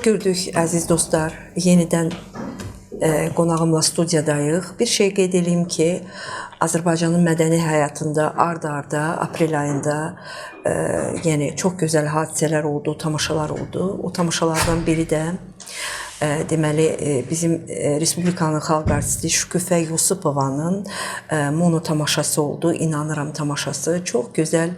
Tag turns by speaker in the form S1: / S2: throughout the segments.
S1: Xoş gördük əziz dostlar. Yenidən qonağımla studiyadayıq. Bir şey qeyd edeyim ki, Azərbaycanın mədəni həyatında ard-arda aprel ayında yəni çox gözəl hadisələr oldu, tamaşalar oldu. O tamaşalardan biri də deməli bizim Respublikanın xalq artisti Şükufə Yusupovanın mono tamaşası oldu. İnanıram tamaşası çox gözəl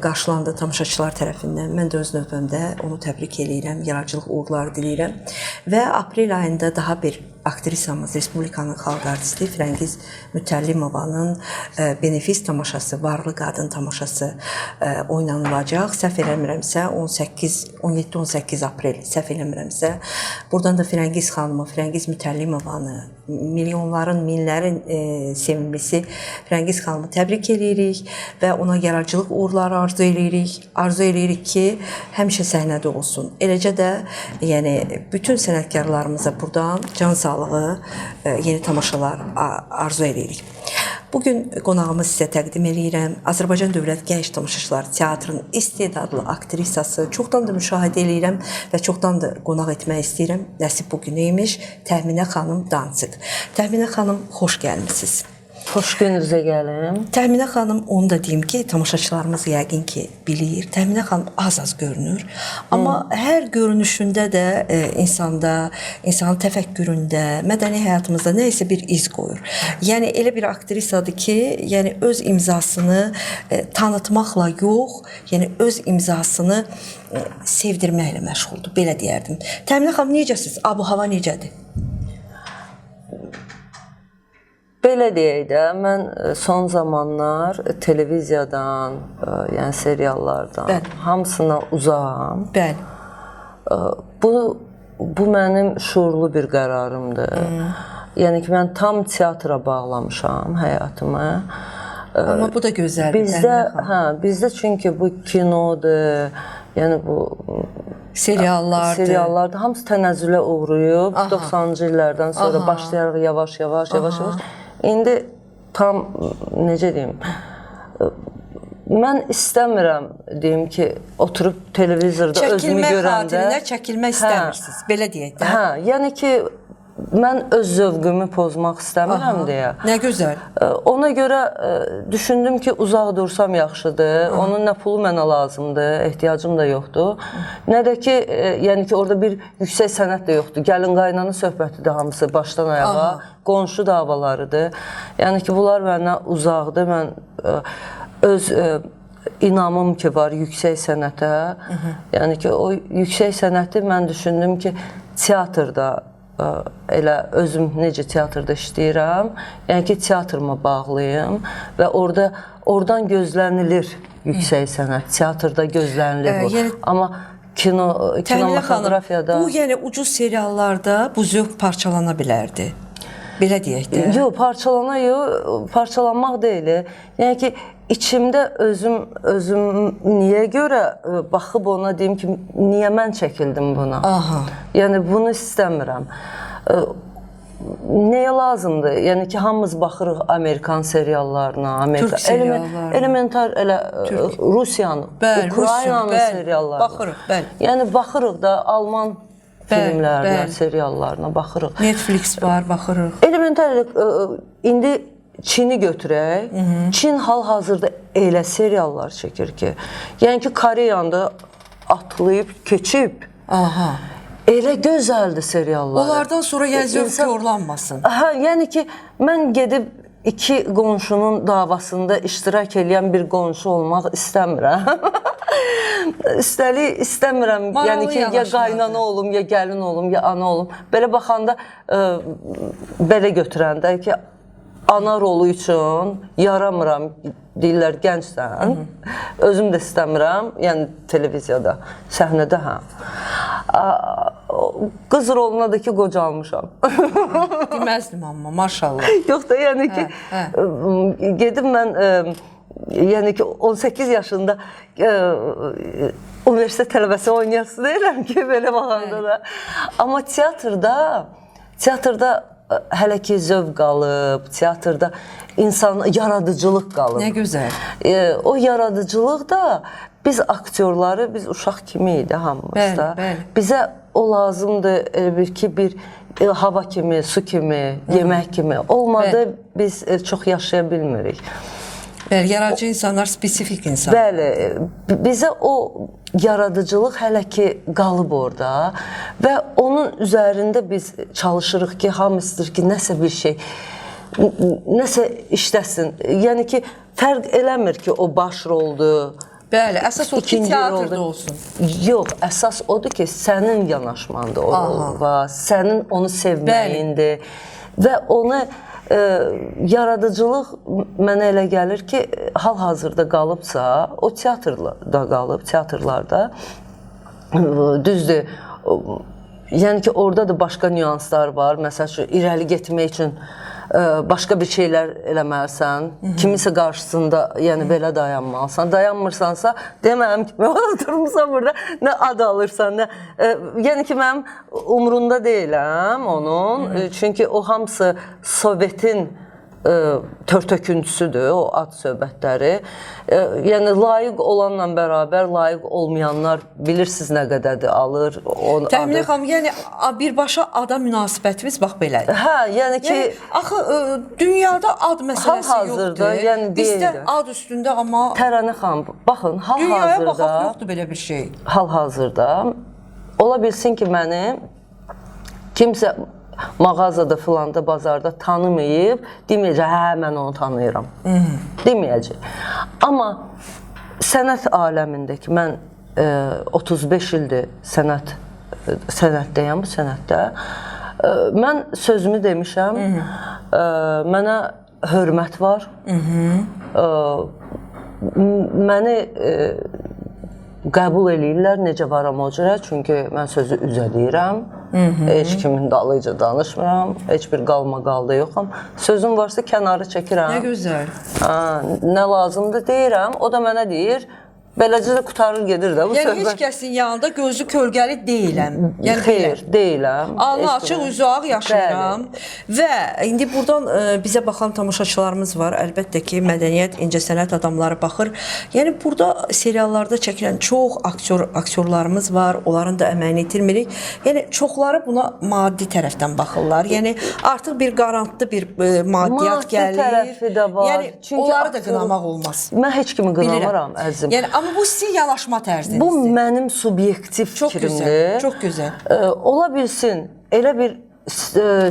S1: qarşılandı tamaşaçılar tərəfindən. Mən də öz növbəmdə onu təbrik edirəm, yaradıcılıq uğurları diləyirəm. Və aprel ayında daha bir aktrisamız Respublikanın xalq artisti Firəngiz Mütəllimovanın benefis tamaşası, Varlı Qadın tamaşası oynanılacaq. Səhv eləmirəmsə 17-18 aprel, səhv eləmirəmsə. Buradan da Firəngiz xanımı, Firəngiz Mütəllimovanı, milyonların, minlərin sevimlisi Firəngiz xanımı təbrik edirik və ona yaradıcılıq uğurları arzu edirik. Arzu edirik ki, həmişə səhnədə olsun. Eləcə də yəni bütün sənətkarlarımıza buradan can sağlığı, yeni tamaşalar arzu edirik. Bugün qonağımı sizə təqdim edirəm. Azərbaycan Dövlət Gənc Tamaşaçılar Teatrının istedadlı aktrisası. Çoxdan da müşahidə edirəm və çoxdan da qonaq etmək istəyirəm. Nəsib bugün imiş. Təxminə xanım Dançıq. Təxminə xanım, xoş gəlmisiniz.
S2: Xoş gününüzə gəlim.
S1: Təxminə xanım, onu da deyim ki, tamaşaçılarımız yəqin ki bilir. Təxminə xanım az-az görünür. Amma hər görünüşündə də insanın təfəkküründə, mədəni həyatımızda nə isə bir iz qoyur. Yəni elə bir aktrisadır ki, yəni öz imzasını tanıtmaqla yox, yəni öz imzasını sevdirməklə məşğuldur, belə deyərdim. Təxminə xanım, necəsiniz? Abu-hava necədir?
S2: Belə deyək də, mən son zamanlar televiziyadan, yəni seriallardan hamısına uzağam.
S1: Bəli.
S2: Bu mənim şuurlu bir qərarımdır. Yəni ki, mən tam teatra bağlamışam həyatımı.
S1: Amma bu da gözəldir.
S2: Bizdə çünki bu kinodur, yəni bu seriallardır. Hamısı tənəzzülə uğrayıb. 90-cı illərdən sonra başlayaraq yavaş-yavaş. İndi tam, necə deyim, mən istəmirəm, deyim ki, oturub televizorda özümü görəndə...
S1: Xatirinə çəkilmək istəmirsiniz, belə deyək də.
S2: Yəni ki, mən öz zövqümü pozmaq istəmirəm deyə.
S1: Nə gözəl.
S2: Ona görə düşündüm ki, uzaq dursam yaxşıdır. Onun nə pulu mənə lazımdır, ehtiyacım da yoxdur. Nə də ki, yəni ki, orada bir yüksək sənət də yoxdur. Gəlin qaynanın söhbətidir hamısı başdan ayağa. Qonşu davalarıdır. Yəni ki, bunlar məndən uzaqdır. Mən öz inamım ki, var yüksək sənətə. Yəni ki, o yüksək sənəti mən düşündüm ki, teatrda elə özüm necə teatrda işləyirəm, yəni ki, teatrıma bağlıyım və oradan gözlənilir yüksək sənət, teatrda gözlənilir bu. Amma kinematografiyada...
S1: Bu, yəni ucuz seriallarda bu zövq parçalana bilərdi. Belə deyək də.
S2: Yox, parçalanmaq deyil. Yəni ki, içimdə özüm niyə görə baxıb ona deyim ki, niyə mən çəkildim buna? Yəni, bunu istəmirəm. Nəyə lazımdır? Yəni ki, hamımız baxırıq Amerikan seriallarına,
S1: Türk seriallarına,
S2: elementar Rusiyanın, Ukraynanın seriallarına.
S1: Baxırıq, bəli.
S2: Yəni, baxırıq da Alman filmlərinə, seriallarına baxırıq.
S1: Netflix var, baxırıq.
S2: Elementar, indi Çini götürək. Çin hal-hazırda elə seriallar çəkir ki, yəni ki, Koreyanda atlayıb, keçib, elə gözəldir seriallar.
S1: Onlardan sonra yəni zövq yorlanmasın.
S2: Yəni ki, mən gedib iki qonşunun davasında iştirak edən bir qonşu olmaq istəmirəm. Üstəlik istəmirəm, yəni ki, ya qaynana olum, ya gəlin olum, ya ana olum. Belə baxanda, belə götürəndə ki, ana rolu üçün yaramıram, deyirlər, gəncsən. Özüm də istəmirəm, yəni televiziyada, səhnədə qız roluna da ki, qocalmışam.
S1: Deməzdim amma, maşallah.
S2: Yox da, yəni ki, gedib mən, yəni ki, 18 yaşında universitet tələbəsi oynayası deyirəm ki, belə baxanda da. Amma teatrda hələ ki zövq qalıb, teatrda insan yaradıcılıq qalıb.
S1: Nə gözəl.
S2: O yaradıcılıq da biz aktyorları, biz uşaq kimi idi hamımız da. Bizə o lazımdır elə bir ki, bir hava kimi, su kimi, yemək kimi. Olmadı biz çox yaşaya bilmirik.
S1: Bəli, yaradıcı insanlar spesifik insan.
S2: Bəli, bizə o yaradıcılıq hələ ki qalıb orada və onun üzərində biz çalışırıq ki, hamı istəyir ki, nəsə bir şey, nəsə işləsin. Yəni ki, fərq eləmir ki, o baş roldur.
S1: Bəli, əsas o ki, teatrda olsun.
S2: Yox, əsas odur ki, sənin yanaşmanda o rol var, sənin onu sevməyindir və onu yaradıcılıq mənə elə gəlir ki, hal-hazırda qalıbsa, o teatrda qalıb, teatrlarda düzdür. Yəni ki, orada da başqa nüanslar var. Məsəl üçün, irəli getmək üçün başqa bir şeylər eləməlisən, kimisə qarşısında, yəni belə dayanmalısan. Dayanmırsansa, deməyəm ki, oturmuşsan burada, nə ad alırsan, nə... Yəni ki, mənim umrunda deyiləm onun, çünki o hamısı Sovetin törtöküntüsüdür, o ad söhbətləri. Yəni, layiq olanla bərabər, layiq olmayanlar bilirsiniz nə qədərdir alır.
S1: Təminə xanım, yəni birbaşa ada münasibətimiz bax belədir.
S2: Hə, yəni ki...
S1: Axı, dünyada ad məsələsi yoxdur. Bizdə ad üstündə, amma...
S2: Tərənə xanım, baxın,
S1: dünyaya baxaq, yoxdur belə bir şey.
S2: Hal-hazırda ola bilsin ki, məni kimsə mağazada filanda, bazarda tanımayıb, deməyəcək, hə, mən onu tanıyıram. Deməyəcək. Amma sənət aləmində ki, mən 35 ildir sənətdəyəm, bu sənətdə. Mən sözümü demişəm, mənə hörmət var. Məni qəbul eləyirlər, necə varam o cürə, çünki mən sözü üzə deyirəm, heç kimin dalıca danışmıram, heç bir qalma-qalda yoxam. Sözüm varsa kənarı çəkirəm.
S1: Nə gözəl.
S2: Nə lazımdır deyirəm, o da mənə deyir, beləcə də qutarır gedir də bu söhbət.
S1: Yəni, heç kəsin yanında gözü kölgəli deyiləm.
S2: Xeyr, deyiləm.
S1: Alnı açıq, üzü ağ yaşayıram. Və indi buradan bizə baxan tamaşaçılarımız var. Əlbəttə ki, mədəniyyət, incəsənət adamları baxır. Yəni, burada seriallarda çəkilən çox aktyorlarımız var. Onların da əməyini itirmirik. Yəni, çoxları buna maddi tərəfdən baxırlar. Yəni, artıq bir qarantlı bir maddiyyat gəlir.
S2: Maddi tərəfi də var.
S1: Yəni, onları da qınamaq olmaz.
S2: Mən heç kimi qınamıram, əzim.
S1: Yəni, amma bu sizin yanaşma tərzinizdir.
S2: Bu mənim subyektiv fikrimdir.
S1: Çox gözəl.
S2: Ola bilsin, elə bir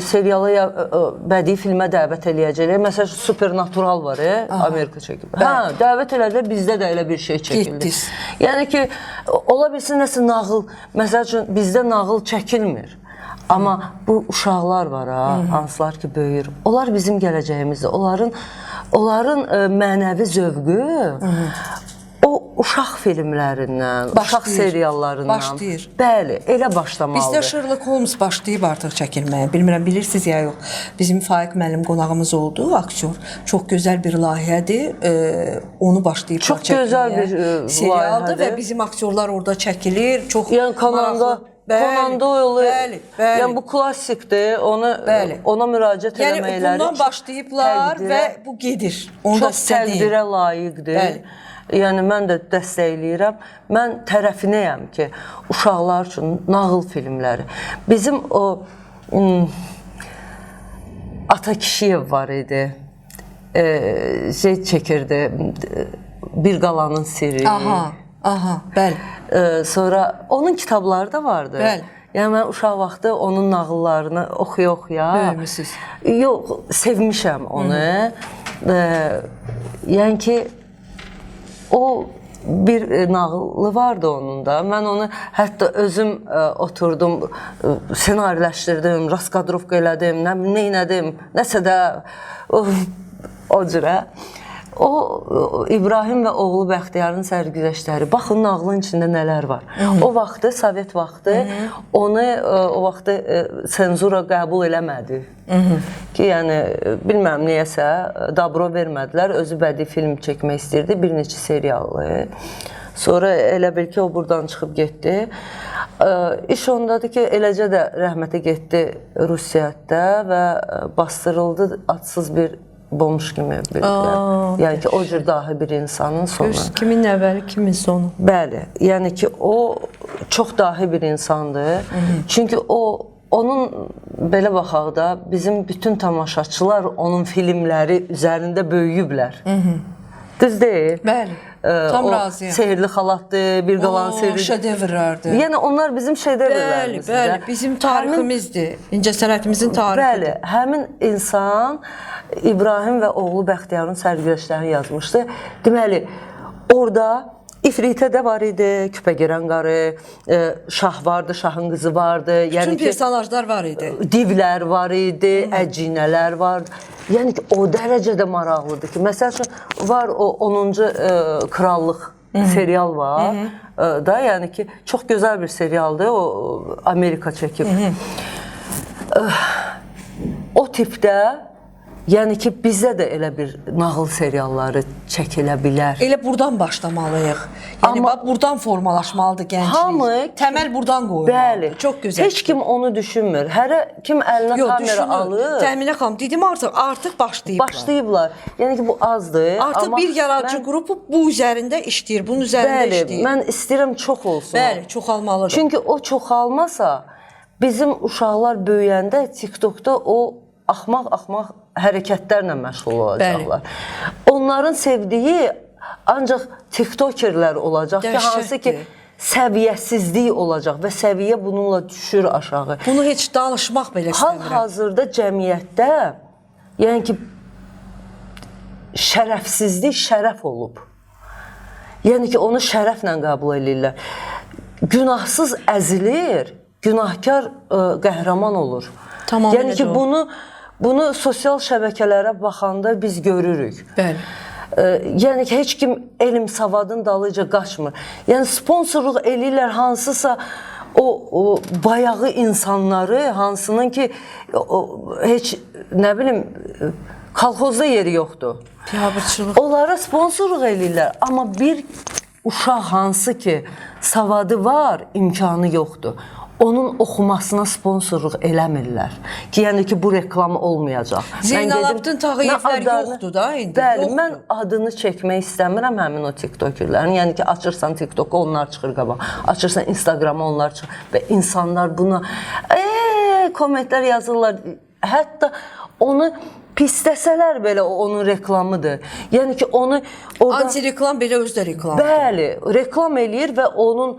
S2: seriala ya bədii filmə dəvət eləyəcəklər. Məsələn, Supernatural var, Amerika çəkib. Hə, dəvət elədilər, bizdə də elə bir şey çəkildi. Yəni ki, ola bilsin nəsə nağıl, məsəl üçün bizdə nağıl çəkilmir. Amma bu uşaqlar var, hansılar ki, böyür. Onlar bizim gələcəyimizdir. Onların mənəvi zövqü o uşaq filmlərindən, uşaq seriallarından
S1: başlayır.
S2: Bəli, elə başlamalıdır.
S1: Bizdə Sherlock Holmes başlayıb artıq çəkilməyə. Bilmirəm, bilirsiniz ya yox. Bizim Faiq müəllim qonağımız oldu, aktyor. Çox gözəl bir layihədir. Onu başlayıb
S2: çox gözəl bir
S1: serialdır və bizim aktyorlar orada çəkilir. Çox maraqlı.
S2: Konanda oyulu.
S1: Bəli, bəli.
S2: Yəni bu klassikdir. Ona müraciət eləməkləri.
S1: Yəni bundan başlayıblar və bu gedir.
S2: Çox təqdirə layiqdir.
S1: Bəli.
S2: Yəni mən də dəstəkləyirəm. Mən tərəfinəyəm ki, uşaqlar üçün nağıl filmləri. Bizim o Ata Kişiyev var idi. Şey çəkirdi. Bir qalanın sirri.
S1: Aha, bəli.
S2: Sonra onun kitabları da vardı.
S1: Bəli.
S2: Yəni mən uşaq vaxtı onun nağıllarını oxuya-oxuya.
S1: Böyümüsünüz.
S2: Yox, sevmişəm onu. Yəni ki, o bir nağılı vardı onun da. Mən onu hətta özüm oturdum, senariləşdirdim, raskadrovka elədim, nə elədim, nəsə də o cürə. O İbrahim və oğlu Bəxtiyarın sərgüzəştləri. Baxın, nağılın içində nələr var. O vaxtı, Sovet vaxtı, onu o vaxtı senzura qəbul eləmədi. Ki, yəni, bilməm niyəsə, dabro vermədilər. Özü bədii film çəkmək istəyirdi, bir neçə serialı. Sonra elə bil ki, o buradan çıxıb getdi. İş ondadır ki, eləcə də rəhmətə getdi Rusiyyətdə və bastırıldı adsız bir bomş kimi bildilər. Yəni ki, o cür dahi bir insanın sonu.
S1: Kimin əvvəli, kimin sonu?
S2: Bəli, yəni ki, o çox dahi bir insandır. Çünki onun belə baxaq da bizim bütün tamaşaçılar onun filmləri üzərində böyüyüblər. Düz deyil?
S1: Bəli. Tam razıyam.
S2: Sehrli xalatdır, bir qalan sehrli.
S1: Şedevrlərdir.
S2: Yəni onlar bizim şedevrlərimizdir.
S1: Bəli, bizim tariximizdir. İncəsənətimizin tarixidir.
S2: Bəli, həmin insan İbrahim və oğlu Bəxtiyarın sərgüzəştlərini yazmışdı. Deməli, orada İfritə də var idi, Küpəgirən qarı, şah vardı, şahın qızı vardı.
S1: Bütün personajlar var idi.
S2: Divlər var idi, əcinələr vardı. Yəni ki, o dərəcədə maraqlıdır ki, məsəl üçün var o 10-cu Krallıq serial var da, yəni ki, çox gözəl bir serialdır, o Amerika çəkib. O tipdə, yəni ki, bizdə də elə bir nağıl serialları çəkilə bilər.
S1: Elə buradan başlamalıyıq. Yəni, buradan formalaşmalıdır gənclik. Təməl buradan qoyulmalıdır.
S2: Bəli.
S1: Çox gözəl.
S2: Heç kim onu düşünmür. Hərə kim əlinə kamera alır.
S1: Təminə xanım, dedim artıq başlayıblar.
S2: Başlayıblar. Yəni ki, bu azdır.
S1: Artıq bir yaradıcı qrupu bu üzərində işləyir, bunun üzərində işləyir.
S2: Bəli, mən istəyirəm çox olsun.
S1: Bəli, çoxalmalıdır.
S2: Çünki o çoxalmasa, bizim uşaqlar böyüyəndə TikTokda o axmaq hərəkətlərlə məşğul olacaqlar. Onların sevdiyi ancaq tiktokerlər olacaq ki, hansı ki səviyyəsizlik olacaq və səviyyə bununla düşür aşağı.
S1: Bunu heç danışmaq belə istəmirəm.
S2: Hal-hazırda cəmiyyətdə, yəni ki, şərəfsizlik şərəf olub. Yəni ki, onu şərəflə qəbul edirlər. Günahsız əzilir, günahkar qəhrəman olur. Yəni ki, bunu sosial şəbəkələrə baxanda biz görürük.
S1: Bəli.
S2: Yəni ki, heç kim elm savadın dalıca qaçmır. Yəni sponsorluq eləyirlər hansısa o bayağı insanları, hansının ki heç nə bilim kolxozda yeri yoxdur.
S1: Biabırçılıq.
S2: Onlara sponsorluq eləyirlər, amma bir uşaq hansı ki savadı var, imkanı yoxdur. Onun oxumasına sponsorluq eləmirlər. Ki, yəni ki, bu reklam olmayacaq.
S1: Zeynalabdin Tağıyevlər yoxdur da indi.
S2: Bəli, mən adını çəkmək istəmirəm həmin o TikTokerlərin. Yəni ki, açırsan TikToku, onlar çıxır qabağa. Açırsan Instagramı, onlar çıxır. Və insanlar buna kommentlər yazırlar. Hətta onu pisləsələr belə onun reklamıdır. Yəni ki, onu orada...
S1: Anti-reklam belə özü də reklamdır.
S2: Bəli, reklam eləyir və onun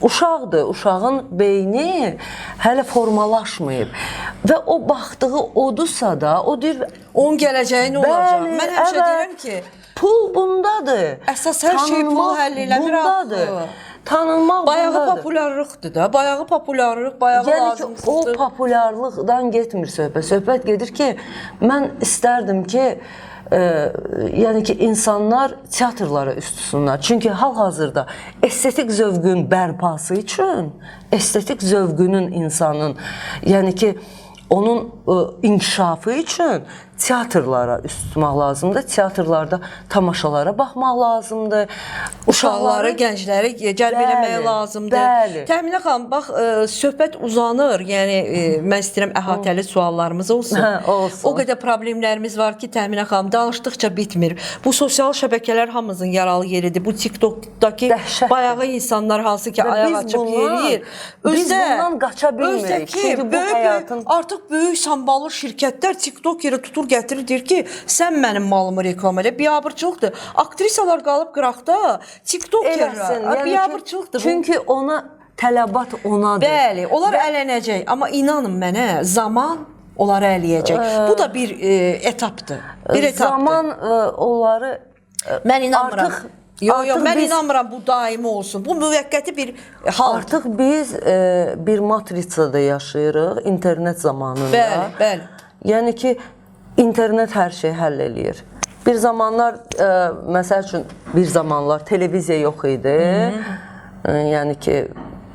S2: uşaqdır, uşağın beyni hələ formalaşmayıb. Və o baxdığı odursa da, o deyir...
S1: Onun gələcəyi nə olacaq? Mən həmişə deyirəm ki...
S2: Pul bundadır.
S1: Əsas hər şey pul həll eləmir axı.
S2: Tanınmaq
S1: bayağı populyarlıqdır da. Bayağı populyarlıq, bayağı lazımsızdır.
S2: Yəni ki, o populyarlıqdan getmir söhbət. Söhbət gedir ki, mən istərdim ki, yəni ki, insanlar teatrlara üst tutsunlar. Çünki hal-hazırda estetik zövqün bərpası üçün, estetik zövqünün insanın, yəni ki, onun inkişafı üçün teatrlara üst tutmaq lazımdır. Teatrlarda tamaşalara baxmaq lazımdır.
S1: Uşaqları, gəncləri cəlb eləmək lazımdır.
S2: Bəli.
S1: Təminə xanım, bax, söhbət uzanır. Yəni, mən istəyirəm əhatəli suallarımız olsun.
S2: Olsun.
S1: O qədər problemlərimiz var ki, Təminə xanım, danışdıqca bitmir. Bu sosial şəbəkələr hamımızın yaralı yeridir. Bu TikTokdakı bayağı insanlar hansı ki, ayaq açıb yeriyir.
S2: Biz bundan qaça bilmirik. Çünki bu həyatın...
S1: Artıq böyük samballı şirkətlər TikTok yeri tutur, gətirir, deyir ki, sən mənim malımı reklam elə. Biabırçılıqdır. Aktrisalar qalıb qıraqda, TikTok yerlər. Biabırçılıqdır.
S2: Çünki ona tələbat onadır.
S1: Bəli, onlar ələnəcək. Amma inanın mənə, zaman onları ələyəcək. Bu da bir etapdır. Bir etapdır.
S2: Zaman onları...
S1: Mən inanmıram. Yox, mən inanmıram bu daimi olsun. Bu müvəqqəti bir hal.
S2: Artıq biz bir matritsada yaşayırıq, internet zamanında.
S1: Bəli, bəli.
S2: Yəni ki, internet hər şeyi həll eləyir. Bir zamanlar, məsəl üçün, bir zamanlar televiziya yox idi. Yəni ki,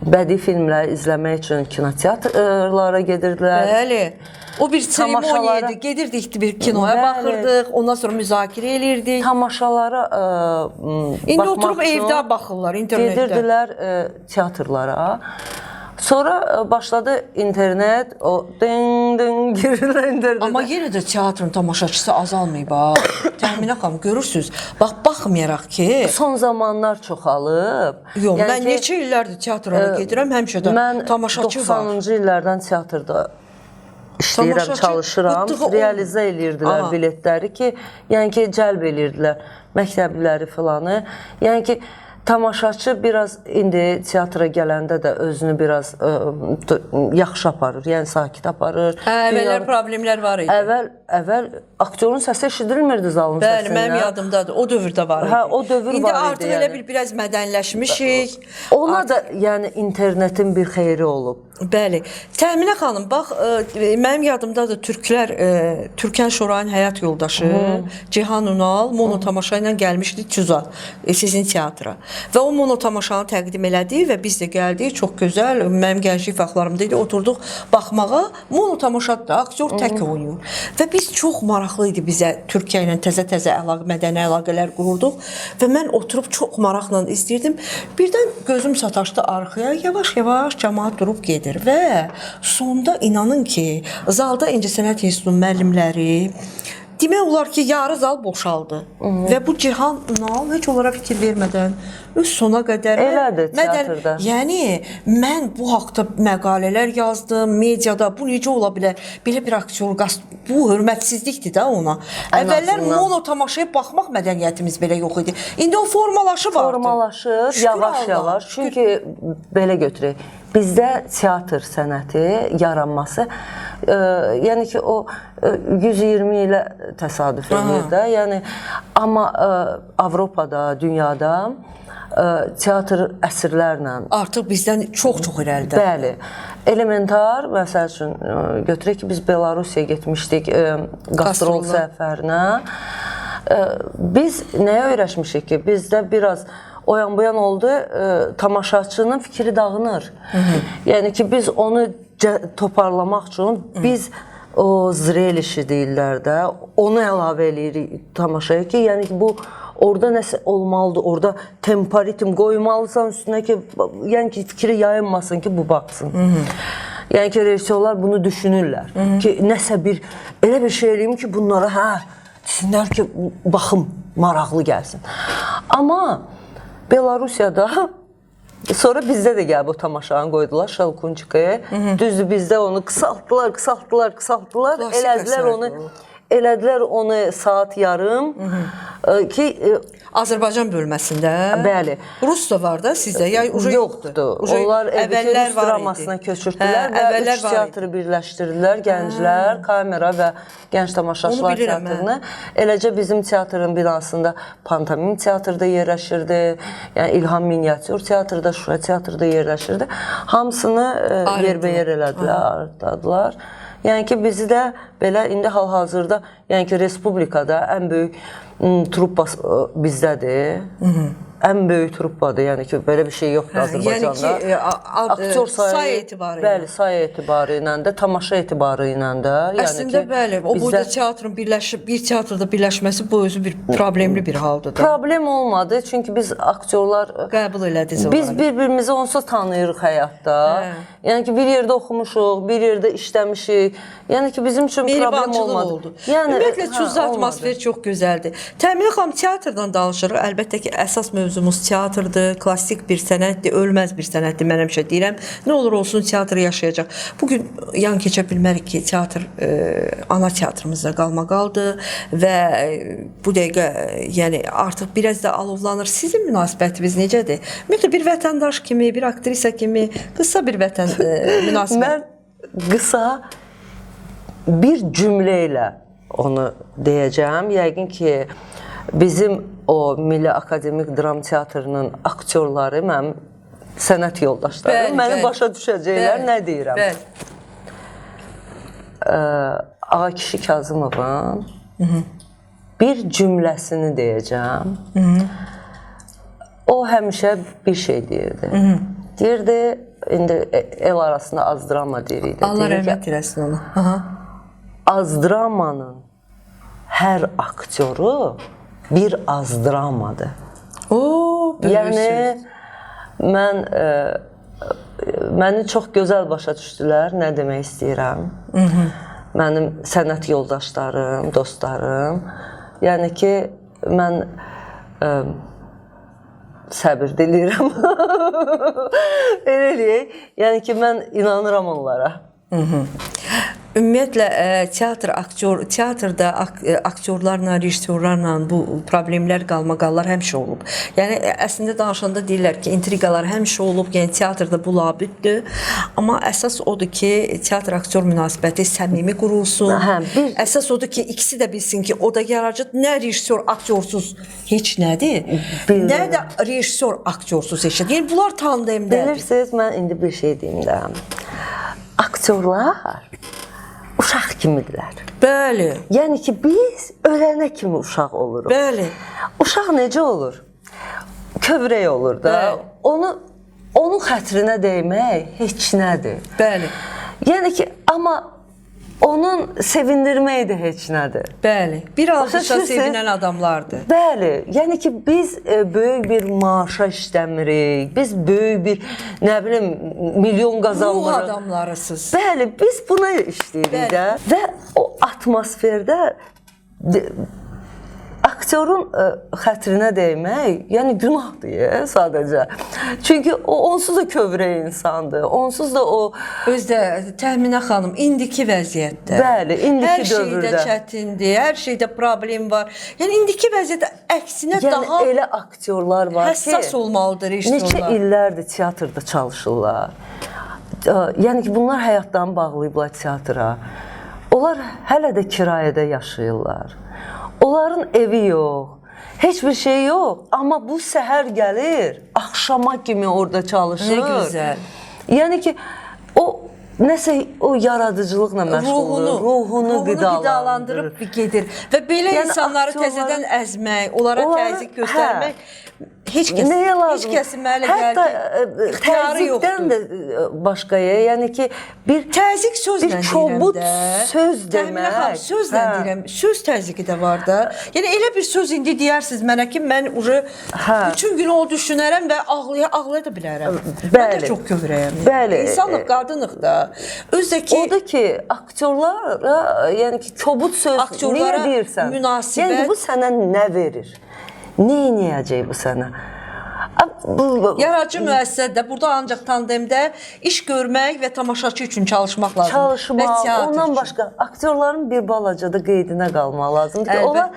S2: bədii filmləri izləmək üçün kinoteatrlara gedirdilər.
S1: Bəli. O bir seremoniyaydı. Gedirdik bir kinoya baxırdıq, ondan sonra müzakirə elirdik.
S2: Tamaşalara
S1: İndi oturub evdə baxırlar, internetdə.
S2: Gedirdilər teatrlara. Sonra başladı internet, o ding ding girirlər internet.
S1: Amma yenə də teatrın tamaşaçısı azalmayıb ha. Təminə xanım, görürsünüz. Bax, baxmayaraq ki...
S2: Son zamanlar çoxalıb.
S1: Yox, mən neçə illərdir teatrlara gedirəm, həmişə də tamaşaçı var.
S2: Mən 90-cı illərdən teatrda işləyirəm, çalışıram. Realizə edirdilər biletləri ki, yəni ki, cəlb edirdilər məktəbliləri filanı. Yəni ki, tamaşaçı biraz indi teatra gələndə də özünü biraz yaxşı aparır, yəni sakit aparır.
S1: Əvvəllər problemlər var idi.
S2: Əvvəl aktyorun səsi eşidilmirdi zalın səsindən.
S1: Bəli, mənim yadımdadır. O dövrdə var idi.
S2: Hə, o dövr var idi.
S1: İndi artıq elə biraz mədənləşmişik.
S2: Ona da yəni internetin bir xeyri olub.
S1: Bəli. Təminə xanım, bax, mənim yadımdadır Türkən Şorayın həyat yoldaşı Cihan Ünal mono tamaşa ilə gəlmişdi Tüza, sizin teatra. Və o mono tamaşanı təqdim elədi və biz də gəldik, çox gözəl, mənim gənclik vaxtlarımda idi, oturduq baxmağa, mono tamaşada aktyor tək oynayır. Və biz çox maraqlı idi bizə Türkiyə ilə təzə-təzə mədəni əlaqələr qururduq və mən oturub çox maraqla izləyirdim. Birdən gözüm sataşdı arxaya, yavaş-yavaş cəmaat durub gedir. Və sonda inanın ki, zalda İncəsənət İnstitutunun müəllimləri, demək olar ki, yarı zal boşaldı. Və bu Cihan Ünal heç onlara fikir vermədən öz sona qədər...
S2: Elədir teatrda.
S1: Yəni, mən bu haqda məqalələr yazdım, mediada, bu necə ola bilər? Belə bir aktyor, bu hörmətsizlikdir də ona. Əvvəllər mono tamaşaya baxmaq mədəniyyətimiz belə yox idi. İndi o formalaşıb artıq.
S2: Formalaşır, yavaş-yavaş. Çünki belə götürək. Bizdə teatr sənəti yaranması, yəni ki, o 120 ilə təsadüf edir də. Yəni, amma Avropada, dünyada teatr əsrlərlə...
S1: Artıq bizdən çox-çox irəlidə.
S2: Bəli. Elementar, məsəl üçün, götürək ki, biz Belarusiyaya getmişdik qastrol səfərinə. Biz nəyə öyrəşmişik ki, bizdə biraz o yan bu yan oldu, tamaşaçının fikri dağınır. Yəni ki, biz onu toparlamaq üçün biz o zrelişi deyirlər də, onu əlavə eləyirik tamaşaya ki, yəni ki, bu orada nəsə olmalıdır, orada temporitum qoymalısan üstünə ki, yəni ki, fikri yayınmasın ki, bu baxsın. Yəni ki, rejissorlar bunu düşünürlər ki, nəsə bir, elə bir şey eləyim ki, bunlara, desinlər ki, baxım, maraqlı gəlsin. Amma Belarusiyada, sonra bizdə də gəlib o tamaşanı qoydular, Şalkunçikaya. Düzdür, bizdə onu qısaltdılar. Elədilər onu saat yarım ki...
S1: Azərbaycan bölməsində.
S2: Bəli.
S1: Rus da var da sizdə, ya yoxdur.
S2: Onlar Rus dramasına köçürdülər və 3 teatrı birləşdirdilər, gənclər, kamera və gənc tamaşaçılar teatrını. Eləcə bizim teatrın binasında Pantomim teatrda yerləşirdi, yəni İlham Miniatür teatrda, Şura teatrda yerləşirdi. Hamısını yerbəyer elədilər, artdadılar. Yəni ki, bizi də belə indi hal-hazırda, yəni ki, Respublikada ən böyük truppa bizdədir. Ən böyük truppadır, yəni ki, belə bir şey yoxdur Azərbaycanda.
S1: Yəni ki, aktyor say etibarı ilə.
S2: Bəli, say etibarı ilə də, tamaşa etibarı ilə də.
S1: Əslində, bəli, o burada teatrın bir teatrda birləşməsi bu özü bir problemli bir haldır da.
S2: Problem olmadı, çünki biz aktyorlar...
S1: Qəbul elədiniz.
S2: Biz bir-birimizi onsuz tanıyırıq həyatda. Yəni ki, bir yerdə oxumuşuq, bir yerdə işləmişik. Yəni ki, bizim üçün problem olmadı.
S1: Ümumiyyətlə, Tuzla atmosfer çox gözəldir. Təminə xanım, teatrdan danışırıq. Əlbəttə ki, əsas mövzumuz teatrdır, klassik bir sənətdir, ölməz bir sənətdir, mən həmişə deyirəm. Nə olur olsun, teatr yaşayacaq. Bugün yan keçə bilmərik ki, teatr ana teatrımızda qalmaqaldır və bu dəqiqə yəni artıq biraz da alovlanır. Sizin münasibətiniz necədir? Ümumiyyətlə, bir vətəndaş kimi, bir aktrisa kimi qısa bir vətən münasibət.
S2: Mən qısa bir cümlə ilə onu deyəcəm. Yəqin ki, bizim o Milli Akademik Dram Teatrının aktyorları, mənim sənət yoldaşlarım, məni başa düşəcəklər, nə deyirəm. Ağa Kişi Kazımovun bir cümləsini deyəcəm. O həmişə bir şey deyirdi. Deyirdi, indi el arasında az drama deyirdi.
S1: Allah rəhmət eləsin ona.
S2: Az dramanın hər aktyoru bir az dramadır.
S1: Yəni,
S2: mən məni çox gözəl başa düşdülər, nə demək istəyirəm. Mənim sənət yoldaşlarım, dostlarım. Yəni ki, mən səbir diləyirəm. Elə eləyək. Yəni ki, mən inanıram onlara.
S1: Ümumiyyətlə teatrda aktyorlarla, rejissorlarla bu problemlər, qalmaqallar həmişə olub. Yəni əslində danışanda deyirlər ki, intriqalar həmişə olub, yəni teatrda bu labüddür. Amma əsas odur ki, teatr-aktyor münasibəti səmimi qurulsun. Əsas odur ki, ikisi də bilsin ki, o da yaradıcı, nə rejissor aktyorsuz heç nədir, nə də rejissor aktyorsuz heç nədir. Yəni bunlar tandemdədir.
S2: Bilirsiniz, mən indi bir şey deyim də. Aktyorlar uşaq kimidirlər.
S1: Bəli.
S2: Yəni ki, biz ölənə kimi uşaq oluruq.
S1: Bəli.
S2: Uşaq necə olur? Kövrək olur da.
S1: Bəli.
S2: Onun xətrinə dəymək heç nədir.
S1: Bəli.
S2: Yəni ki, amma onun sevindirmək də heç nədir.
S1: Bəli. Bir alqışla sevinən adamlardır.
S2: Bəli. Yəni ki, biz böyük bir maaşa işləmirik. Biz böyük bir, nə bilim, milyon qazanmırıq.
S1: Ruh adamlarısınız.
S2: Bəli, biz buna işləyirik də. Və o atmosferdə aktyorun xətrinə dəymək, yəni günahdır sadəcə. Çünki o onsuz da kövrək insandır. Onsuz da o
S1: Özdə Təminə xanım indiki vəziyyətdə.
S2: Bəli, indiki
S1: Hər
S2: dövrdə.
S1: şeydə çətindir, hər şeydə problem var. Yəni indiki vəziyyətdə əksinə daha
S2: elə aktyorlar var ki,
S1: həssas olmalıdır rejissorlar.
S2: Neçə illərdir teatrda çalışırlar. Yəni ki, bunlar həyatlarını bağlayıblar teatra. Onlar hələ də kirayədə yaşayırlar. Onların evi yox, heç bir şey yox. Amma bu səhər gəlir, axşama kimi orada çalışır.
S1: Nə gözəl.
S2: Yəni ki, o nəsə o yaradıcılıqla məşğuldur, ruhunu
S1: qidalandırıb gedir. Və belə insanları təzədən əzmək, onlara təzyiq göstərmək heç kəsin mənə gəldi.
S2: İxtiyarı yoxdur. Də başqaya, yəni ki, bir
S1: təzyiq sözlə
S2: bir kobud söz demək.
S1: Sözlə deyirəm, söz təzyiqi də var da. Yəni elə bir söz indi deyərsiniz mənə ki, mən bütün gün o düşünərəm və ağlaya da bilərəm. Mən də çox kövrəyəm.
S2: Bəli.
S1: İnsanlıq, qadınıq da. Özdəki
S2: odur ki, aktyorlara, yəni ki, kobud söz niyə deyirsən?
S1: Münasibət.
S2: Yəni bu sənə nə verir? Nə edəcək bu sənə?
S1: Yaradıcı müəssisədə burada ancaq tandemdə iş görmək və tamaşaçı üçün çalışmaq lazımdır.
S2: Çalışmaq, ondan başqa aktyorların bir balaca da qeydinə qalmaq lazımdır ki, onlar